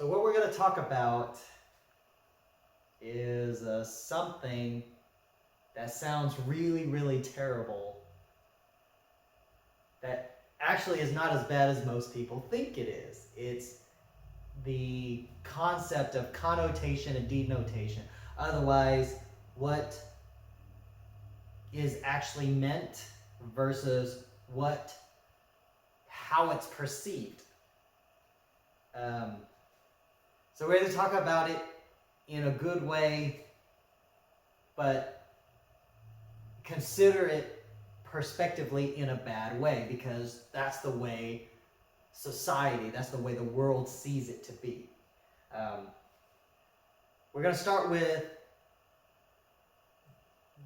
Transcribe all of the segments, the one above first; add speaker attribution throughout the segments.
Speaker 1: So what we're going to talk about is something that sounds really, really terrible, that actually is not as bad as most people think it is. It's the concept of connotation and denotation. Otherwise, what is actually meant versus how it's perceived. So we're going to talk about it in a good way, but consider it prospectively in a bad way, because that's the way society, that's the way the world sees it to be. We're going to start with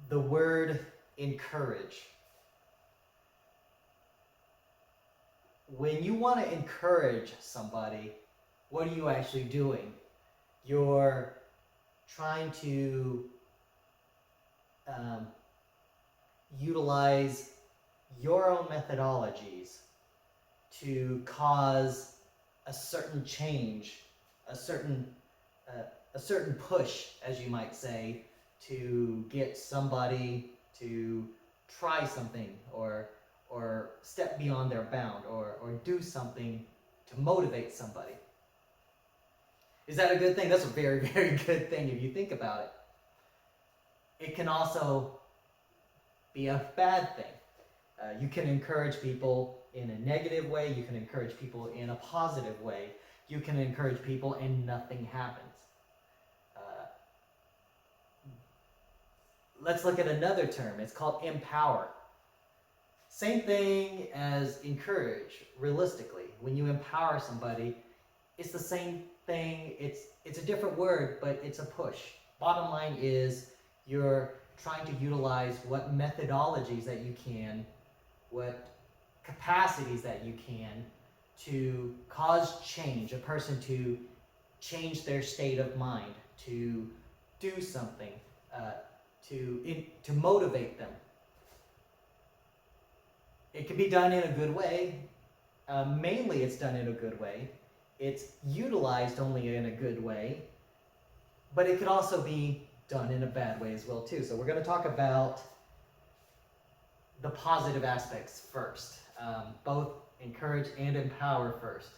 Speaker 1: the word encourage. When you want to encourage somebody, what are you actually doing? You're trying to utilize your own methodologies to cause a certain change, a certain push, as you might say, to get somebody to try something or step beyond their bound or do something to motivate somebody. Is that a good thing? That's a very, very good thing if you think about it. It can also be a bad thing. You can encourage people in a negative way. You can encourage people in a positive way. You can encourage people and nothing happens. Let's look at another term. It's called empower. Same thing as encourage, realistically. When you empower somebody, it's the same thing. It's a different word, but it's a push. Bottom line is you're trying to utilize what methodologies that you can, what capacities that you can to cause change, a person to change their state of mind, to do something, to motivate them. It can be done in a good way. Mainly it's done in a good way. It's utilized only in a good way, but it could also be done in a bad way as well too. So we're going to talk about the positive aspects first, both encourage and empower first.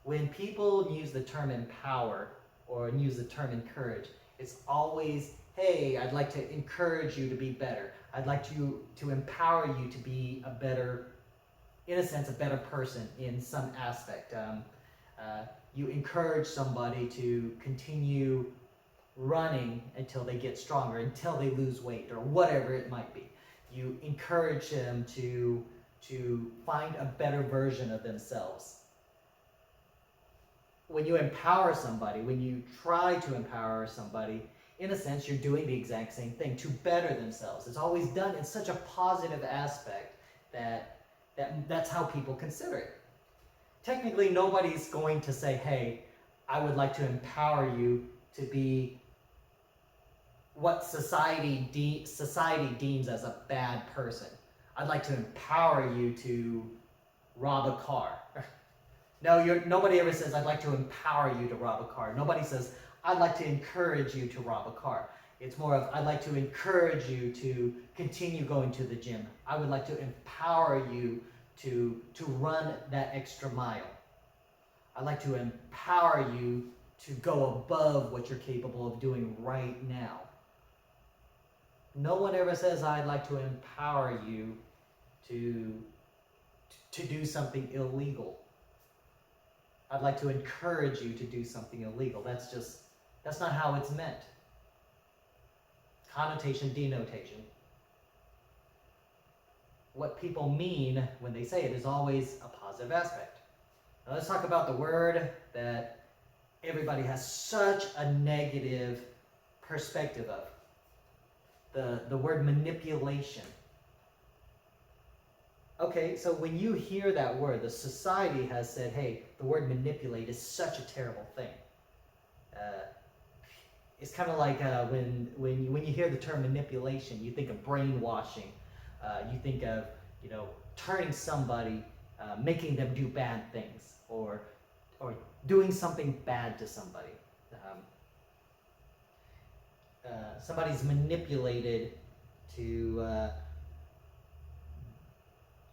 Speaker 1: When people use the term empower or use the term encourage, it's always, hey, I'd like to encourage you to be better. I'd like to empower you to be a better, in a sense, a better person in some aspect. You encourage somebody to continue running until they get stronger, until they lose weight, or whatever it might be. You encourage them to find a better version of themselves. When you empower somebody, when you try to empower somebody, in a sense, you're doing the exact same thing to better themselves. It's always done in such a positive aspect that's how people consider it. Technically, nobody's going to say, hey, I would like to empower you to be what society deems as a bad person. I'd like to empower you to rob a car. No, nobody ever says, I'd like to empower you to rob a car. Nobody says, I'd like to encourage you to rob a car. It's more of, I'd like to encourage you to continue going to the gym. I would like to empower you to run that extra mile. I'd like to empower you to go above what you're capable of doing right now. No one ever says, I'd like to empower you to do something illegal. I'd like to encourage you to do something illegal. That's not how it's meant. Connotation, denotation. What people mean when they say it is always a positive aspect. Now let's talk about the word that everybody has such a negative perspective of. The word manipulation. Okay, so when you hear that word, the society has said, hey, the word manipulate is such a terrible thing. It's kind of like when you hear the term manipulation, you think of brainwashing. You think of, turning somebody, making them do bad things, or or doing something bad to somebody. Somebody's manipulated to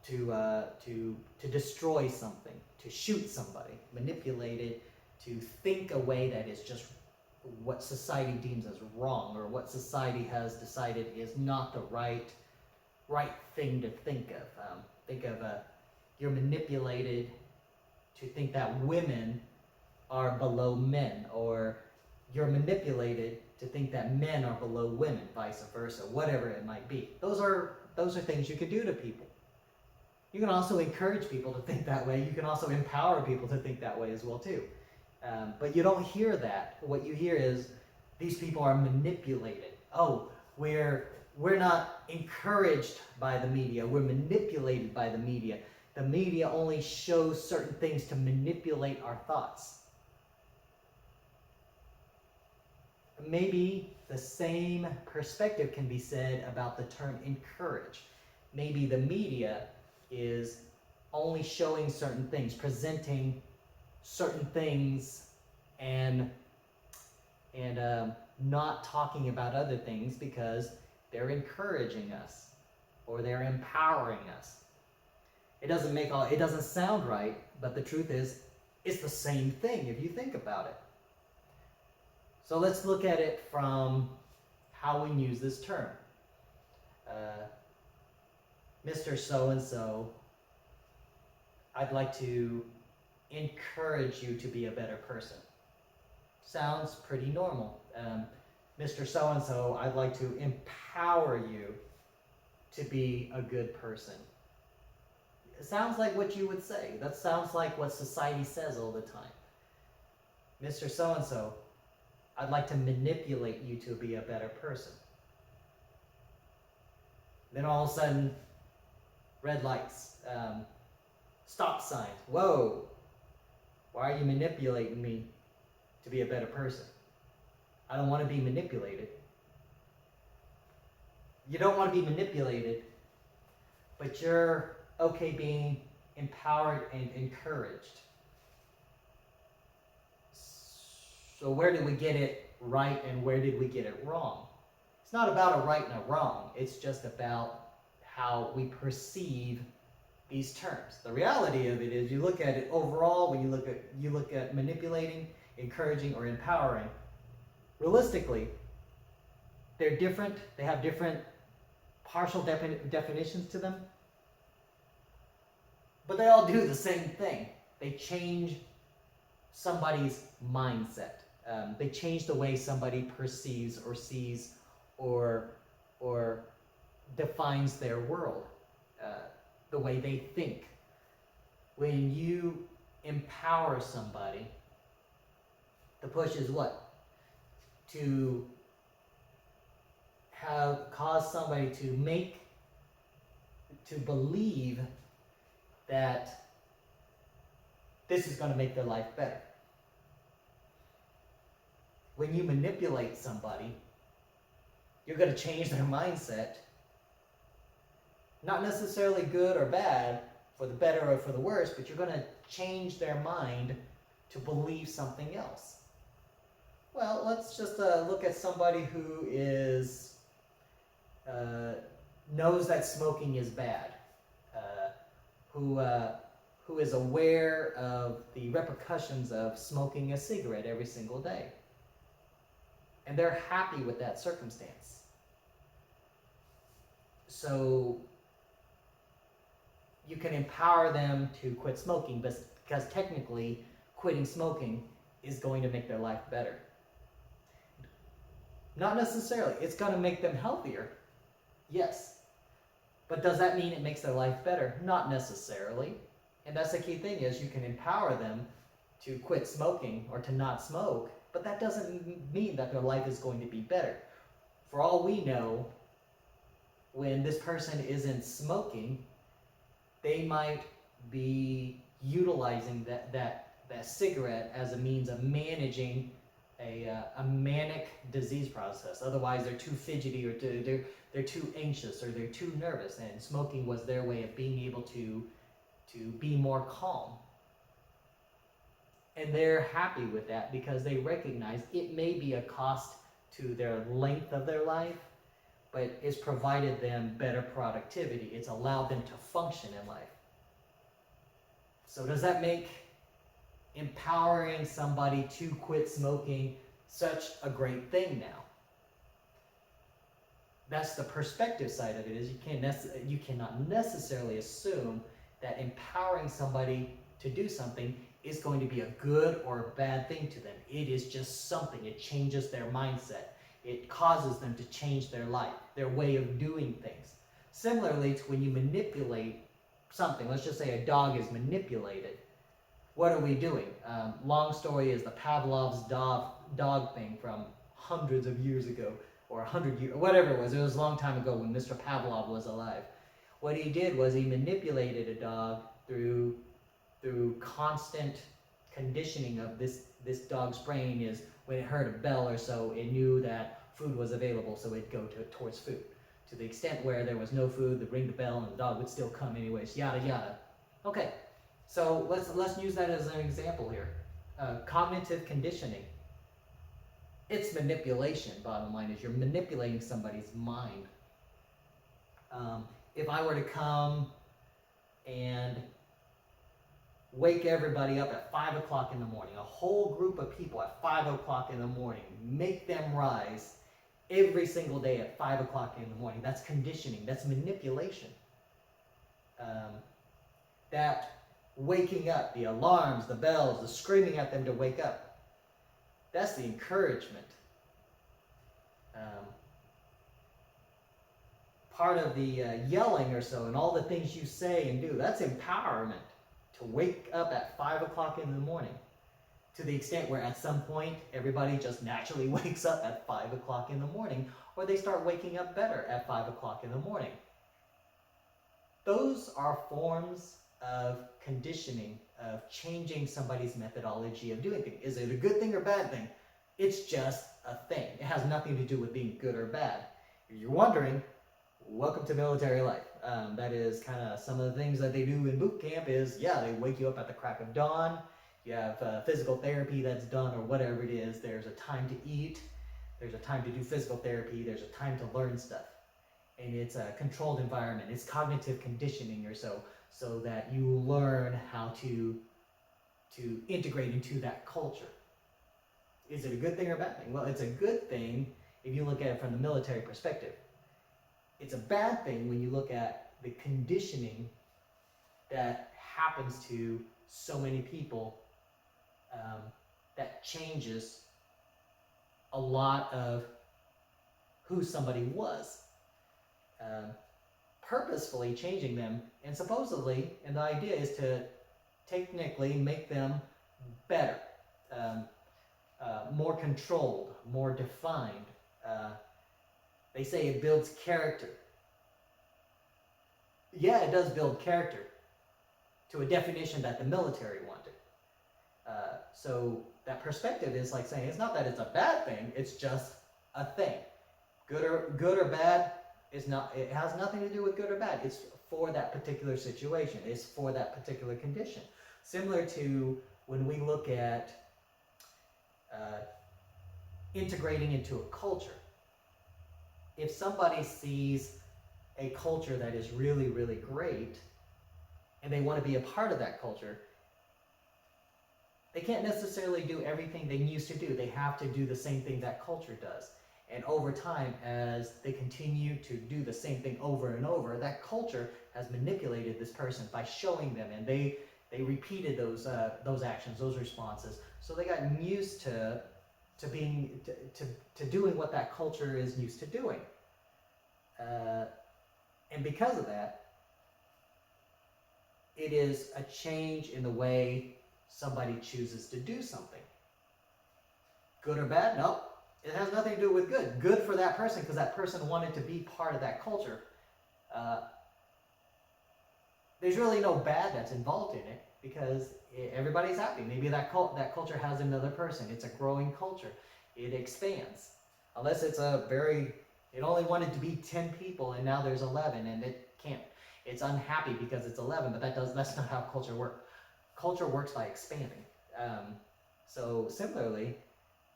Speaker 1: to destroy something, to shoot somebody, manipulated to think a way that is just what society deems as wrong, or what society has decided is not the right thing to think of. You're manipulated to think that women are below men, or you're manipulated to think that men are below women, vice versa, whatever it might be. Those are things you can do to people. You can also encourage people to think that way. You can also empower people to think that way as well too. But you don't hear that. What you hear is these people are manipulated. Oh, we're not encouraged by the media. We're manipulated by the media. The media only shows certain things to manipulate our thoughts. Maybe the same perspective can be said about the term encourage. Maybe the media is only showing certain things, presenting certain things, and not talking about other things because they're encouraging us or they're empowering us. It doesn't sound right, but the truth is, it's the same thing if you think about it. So let's look at it from how we use this term. Mr. So-and-so, I'd like to encourage you to be a better person. Sounds pretty normal. Mr. So-and-so, I'd like to empower you to be a good person. It sounds like what you would say. That sounds like what society says all the time. Mr. So-and-so, I'd like to manipulate you to be a better person. Then all of a sudden, red lights, stop signs. Whoa, why are you manipulating me to be a better person? I don't want to be manipulated. You don't want to be manipulated, but you're okay being empowered and encouraged. So where did we get it right and where did we get it wrong? It's not about a right and a wrong. It's just about how we perceive these terms. The reality of it is, you look at it overall, when you look at manipulating, encouraging, or empowering, realistically, they're different. They have different partial definitions to them, but they all do the same thing. They change somebody's mindset. They change the way somebody perceives or sees or defines their world, the way they think. When you empower somebody, the push is what? To cause somebody to believe that this is going to make their life better. When you manipulate somebody, you're going to change their mindset. Not necessarily good or bad, for the better or for the worse, but you're going to change their mind to believe something else. Well, let's just look at somebody who knows that smoking is bad, who is aware of the repercussions of smoking a cigarette every single day. And they're happy with that circumstance. So you can empower them to quit smoking, because technically quitting smoking is going to make their life better. Not necessarily. It's going to make them healthier. Yes. But does that mean it makes their life better? Not necessarily. And that's the key thing, is you can empower them to quit smoking or to not smoke, but that doesn't mean that their life is going to be better. For all we know, when this person isn't smoking, they might be utilizing that cigarette as a means of managing a manic disease process. Otherwise, they're too fidgety, or they're too anxious, or they're too nervous, and smoking was their way of being able to be more calm. And they're happy with that because they recognize it may be a cost to their length of their life, but it's provided them better productivity. It's allowed them to function in life. So does that make empowering somebody to quit smoking such a great thing now? That's the perspective side of it, is you cannot necessarily assume that empowering somebody to do something is going to be a good or a bad thing to them. It is just something. It changes their mindset. It causes them to change their life, their way of doing things. Similarly to when you manipulate something, let's just say a dog is manipulated, what are we doing? Long story is the Pavlov's dog thing from hundreds of years ago, or 100 years, whatever it was a long time ago when Mr. Pavlov was alive. What he did was he manipulated a dog through constant conditioning of this dog's brain. Is when it heard a bell or so, it knew that food was available, so it'd go towards food. To the extent where there was no food, they'd ring the bell and the dog would still come anyways, yada yada. Okay, so let's use that as an example here. Cognitive conditioning. It's manipulation, bottom line is you're manipulating somebody's mind. If I were to come and wake everybody up at 5 o'clock in the morning, a whole group of people at 5 o'clock in the morning, make them rise every single day at 5 o'clock in the morning, that's conditioning, that's manipulation. That waking up, the alarms, the bells, the screaming at them to wake up, that's the encouragement. Part of the yelling or so and all the things you say and do, that's empowerment. To wake up at 5 o'clock in the morning, to the extent where at some point everybody just naturally wakes up at 5 o'clock in the morning, or they start waking up better at 5 o'clock in the morning. Those are forms of conditioning, of changing somebody's methodology of doing things. Is it a good thing or bad thing? It's just a thing. It has nothing to do with being good or bad. If you're wondering, welcome to military life. That is kind of some of the things that they do in boot camp is, yeah, they wake you up at the crack of dawn. You have physical therapy that's done or whatever it is. There's a time to eat. There's a time to do physical therapy. There's a time to learn stuff. And it's a controlled environment. It's cognitive conditioning or so that you learn how to integrate into that culture. Is it a good thing or a bad thing? Well, it's a good thing if you look at it from the military perspective. It's a bad thing when you look at the conditioning that happens to so many people, that changes a lot of who somebody was. Purposefully changing them, and supposedly, and the idea is to technically make them better, more controlled, more defined. They say it builds character. Yeah, it does build character to a definition that the military wanted. So that perspective is like saying it's not that it's a bad thing, it's just a thing. Good or bad is not. It has nothing to do with good or bad. It's for that particular situation. It's for that particular condition. Similar to when we look at integrating into a culture. If somebody sees a culture that is really, really great, and they want to be a part of that culture, they can't necessarily do everything they used to do. They have to do the same thing that culture does. And over time, as they continue to do the same thing over and over, that culture has manipulated this person by showing them, and they repeated those actions, those responses. So they got used to doing what that culture is used to doing. And because of that, it is a change in the way somebody chooses to do something. Good or bad? No. It has nothing to do with good. Good for that person because that person wanted to be part of that culture. There's really no bad that's involved in it because everybody's happy. Maybe that culture has another person. It's a growing culture. It expands. Unless it's it only wanted to be 10 people and now there's 11 and it can't. It's unhappy because it's 11, but that's not how culture works. Culture works by expanding. So similarly,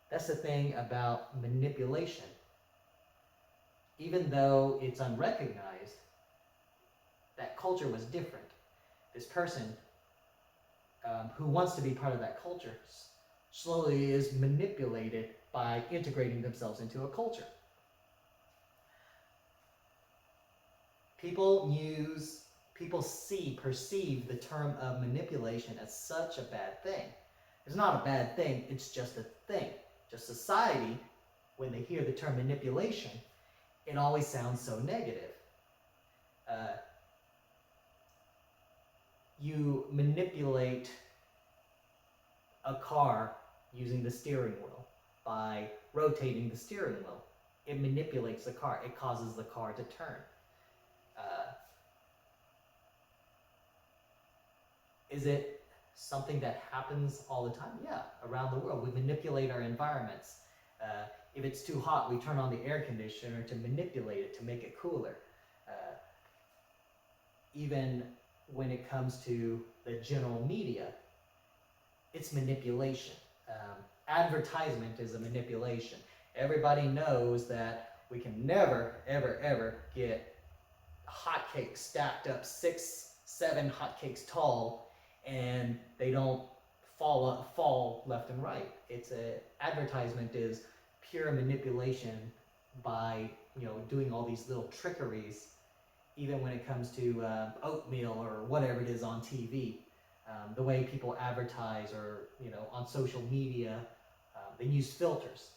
Speaker 1: that's the thing about manipulation. Even though it's unrecognized, that culture was different. This person who wants to be part of that culture slowly is manipulated by integrating themselves into a culture. People perceive the term of manipulation as such a bad thing. It's not a bad thing, it's just a thing. Just society, when they hear the term manipulation, it always sounds so negative. You manipulate a car using the steering wheel by rotating the steering wheel. It manipulates the car. It causes the car to turn. Is it something that happens all the time? Yeah, around the world. We manipulate our environments. If it's too hot, we turn on the air conditioner to manipulate it, to make it cooler. Even when it comes to the general media, it's manipulation. Advertisement is a manipulation. Everybody knows that we can never, ever, ever get hotcakes stacked up 6, 7 hotcakes tall, and they don't fall left and right. Advertisement is pure manipulation by doing all these little trickeries. Even when it comes to oatmeal or whatever it is on TV, the way people advertise or on social media, they use filters.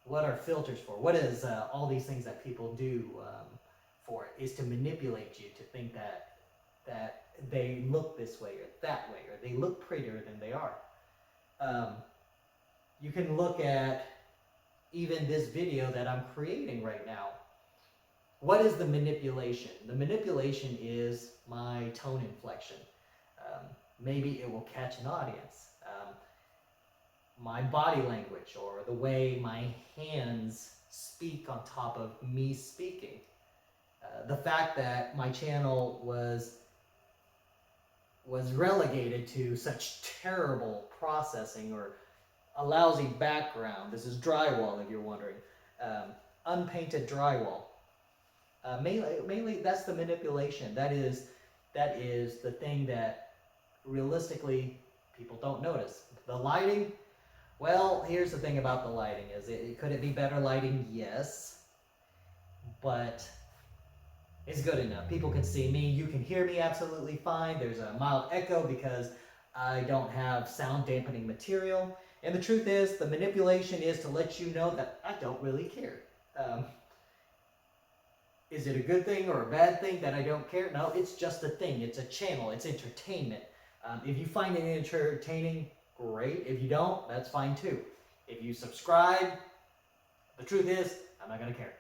Speaker 1: What are filters for? What is all these things that people do for? Is to manipulate you to think that they look this way or that way, or they look prettier than they are. You can look at even this video that I'm creating right now. What is the manipulation? The manipulation is my tone inflection. Maybe it will catch an audience. My body language, or the way my hands speak on top of me speaking. The fact that my channel was relegated to such terrible processing, or a lousy background. This is drywall, if you're wondering. Unpainted drywall. Mainly that's the manipulation. That is the thing that realistically people don't notice. The lighting, well, here's the thing about the lighting. Could it be better lighting? Yes. But it's good enough. People can see me. You can hear me absolutely fine. There's a mild echo because I don't have sound dampening material. And the truth is, the manipulation is to let you know that I don't really care. Is it a good thing or a bad thing that I don't care? No, it's just a thing. It's a channel. It's entertainment. If you find it entertaining, great. If you don't, that's fine too. If you subscribe, the truth is, I'm not going to care.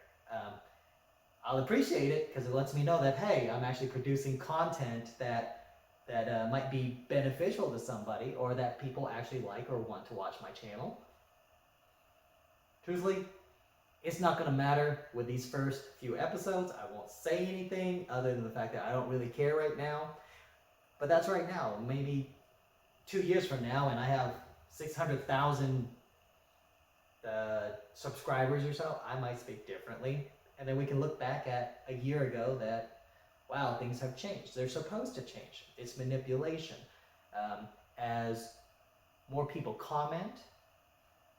Speaker 1: I'll appreciate it because it lets me know that, hey, I'm actually producing content that might be beneficial to somebody, or that people actually like or want to watch my channel. Truthfully, it's not going to matter with these first few episodes. I won't say anything other than the fact that I don't really care right now. But that's right now. Maybe 2 years from now, and I have 600,000 subscribers or so, I might speak differently. And then we can look back at a year ago that, wow, things have changed. They're supposed to change. It's manipulation. As more people comment,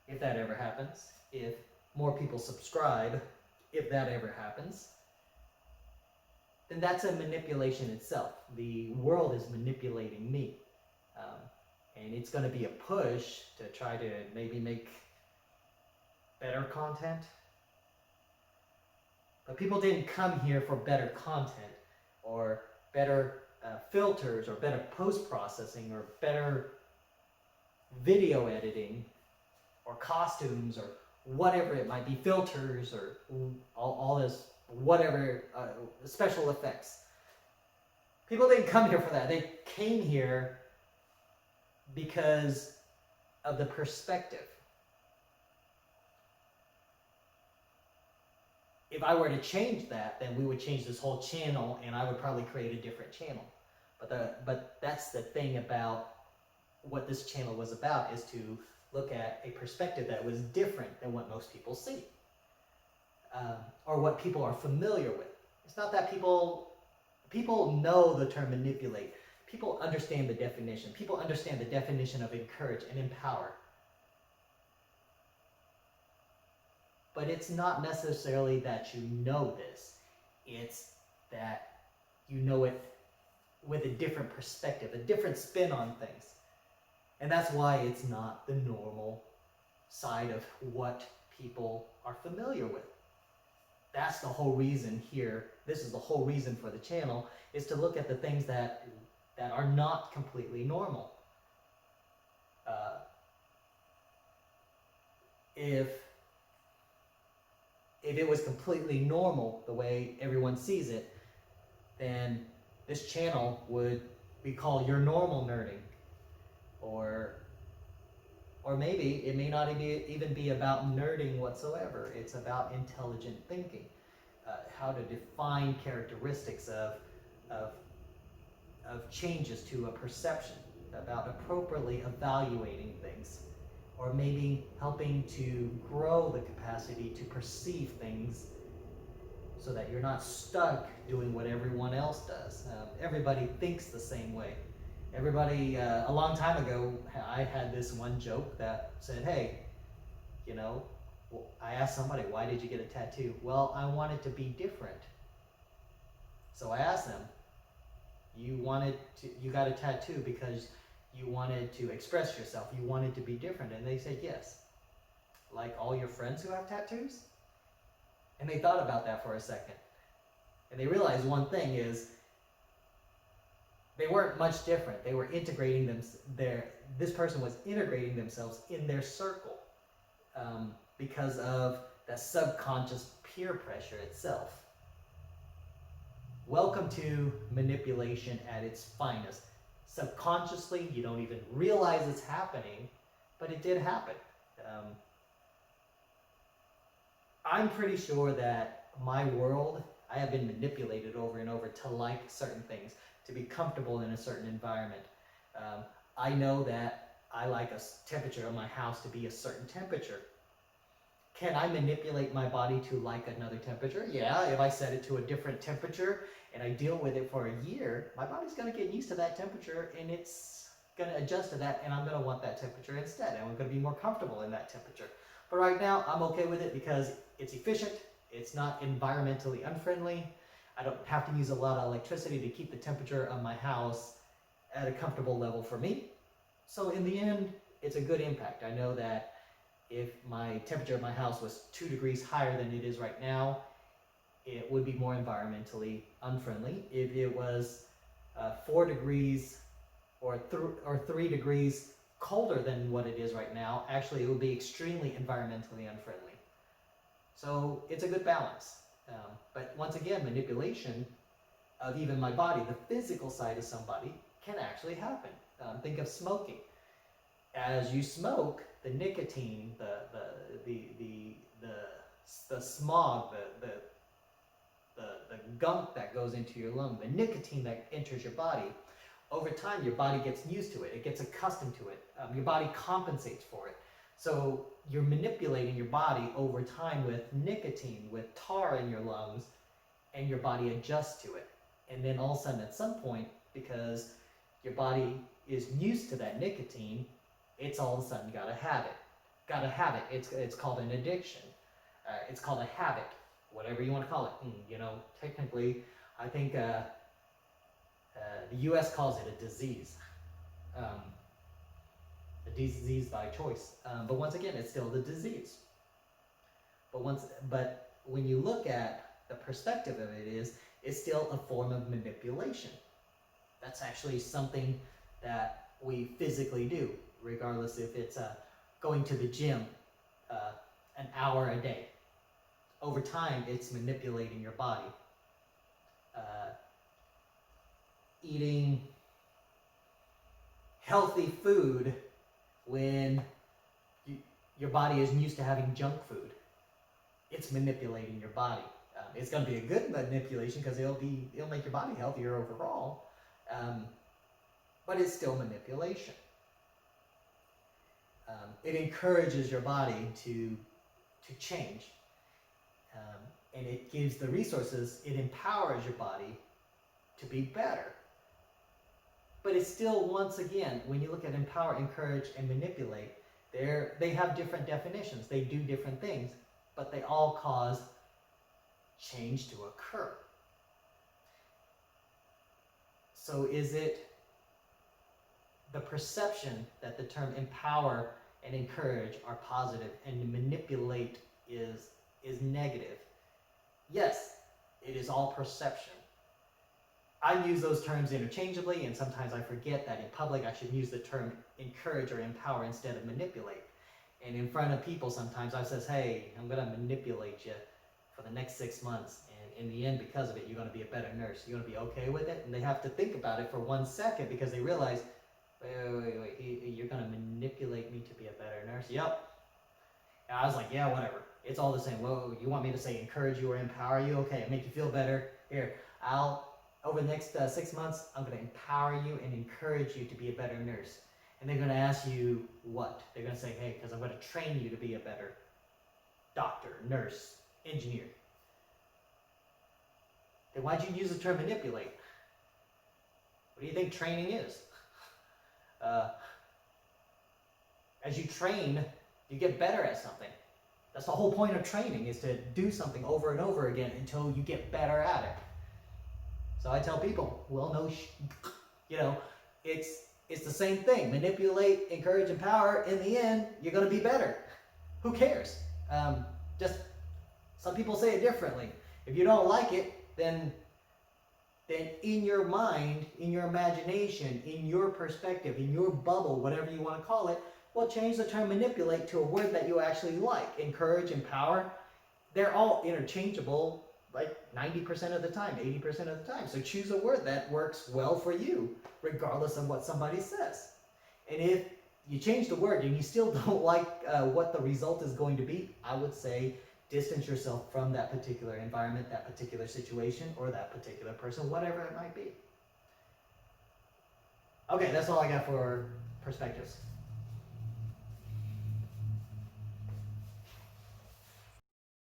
Speaker 1: if that ever happens, if more people subscribe, if that ever happens, then that's a manipulation itself. The world is manipulating me. And it's going to be a push to try to maybe make better content. But people didn't come here for better content, or better filters, or better post-processing, or better video editing, or costumes, or whatever it might be, filters, or all this, whatever, special effects. People didn't come here for that. They came here because of the perspective. If I were to change that, then we would change this whole channel, and I would probably create a different channel. But that's the thing about what this channel was about is to look at a perspective that was different than what most people see, or what people are familiar with. It's not that people know the term manipulate. People understand the definition. People understand the definition of encourage and empower. But it's not necessarily that you know this. It's that you know it with a different perspective, a different spin on things. And that's why it's not the normal side of what people are familiar with. That's the whole reason here. This is the whole reason for the channel, is to look at the things that are not completely normal. If it was completely normal the way everyone sees it, then this channel would be called Your Normal Nerding. Or maybe it may not even be about nerding whatsoever. It's about intelligent thinking, how to define characteristics of changes to a perception, about appropriately evaluating things, or maybe helping to grow the capacity to perceive things so that you're not stuck doing what everyone else does. Everybody thinks the same way. Everybody, a long time ago, I had this one joke that said, hey, you know, I asked somebody, why did you get a tattoo? Well, I wanted to be different. So I asked them, you got a tattoo because you wanted to express yourself, you wanted to be different, and they said yes. Like all your friends who have tattoos? And they thought about that for a second. And they realized one thing is, they weren't much different. They were integrating this person was integrating themselves in their circle because of that subconscious peer pressure itself. Welcome to manipulation at its finest. Subconsciously, you don't even realize it's happening, but it did happen. I'm pretty sure that my world, I have been manipulated over and over to like certain things, to be comfortable in a certain environment. I know that I like a temperature of my house to be a certain temperature. Can I manipulate my body to like another temperature? Yeah, if I set it to a different temperature and I deal with it for a year, my body's going to get used to that temperature and it's going to adjust to that, and I'm going to want that temperature instead, and I'm going to be more comfortable in that temperature. But right now, I'm okay with it because it's efficient, it's not environmentally unfriendly, I don't have to use a lot of electricity to keep the temperature of my house at a comfortable level for me. So in the end, it's a good impact. I know that if my temperature of my house was 2 degrees higher than it is right now, it would be more environmentally unfriendly. If it was 4 degrees or 3 degrees colder than what it is right now, actually it would be extremely environmentally unfriendly. So it's a good balance. But once again, manipulation of even my body, the physical side of somebody, can actually happen. Think of smoking. As you smoke, the nicotine, the smog, the gunk that goes into your lung, the nicotine that enters your body, over time your body gets used to it. It gets accustomed to it. Your body compensates for it. So you're manipulating your body over time with nicotine, with tar in your lungs, and your body adjusts to it. And then all of a sudden at some point, because your body is used to that nicotine, it's all of a sudden got a habit. Got a habit. It's called an addiction. It's called a habit, whatever you want to call it. You know, technically, I think the U.S. calls it a disease. A disease by choice. But once again, it's still the disease. But when you look at the perspective of it, it's still a form of manipulation. That's actually something that we physically do, regardless if it's going to the gym an hour a day. Over time, it's manipulating your body. Eating healthy food when your body isn't used to having junk food. It's manipulating your body. It's going to be a good manipulation because it'll make your body healthier overall, but it's still manipulation. It encourages your body to change, and it gives the resources. It empowers your body to be better. But it's still, once again, when you look at empower, encourage, and manipulate, they have different definitions. They do different things, but they all cause change to occur. So is it the perception that the term empower and encourage are positive and manipulate is negative? Yes, it is all perception. I use those terms interchangeably, and sometimes I forget that in public I should use the term encourage or empower instead of manipulate. And in front of people sometimes I says, hey, I'm going to manipulate you for the next 6 months, and in the end, because of it, you're going to be a better nurse. You're going to be okay with it? And they have to think about it for 1 second, because they realize, wait, you're going to manipulate me to be a better nurse? Yep. And I was like, yeah, whatever. It's all the same. Whoa, you want me to say encourage you or empower you? Okay, make you feel better. Here, over the next 6 months, I'm going to empower you and encourage you to be a better nurse. And they're going to ask you what? They're going to say, hey, because I'm going to train you to be a better doctor, nurse, engineer. Then why'd you use the term manipulate? What do you think training is? As you train, you get better at something. That's the whole point of training, is to do something over and over again until you get better at it. So I tell people, well, no, it's the same thing. Manipulate, encourage, empower. In the end, you're going to be better. Who cares? Just some people say it differently. If you don't like it, then in your mind, in your imagination, in your perspective, in your bubble, whatever you want to call it, well, change the term manipulate to a word that you actually like. Encourage, empower. They're all interchangeable, like 90% of the time, 80% of the time. So choose a word that works well for you, regardless of what somebody says. And if you change the word and you still don't like what the result is going to be, I would say distance yourself from that particular environment, that particular situation, or that particular person, whatever it might be. Okay, that's all I got for perspectives.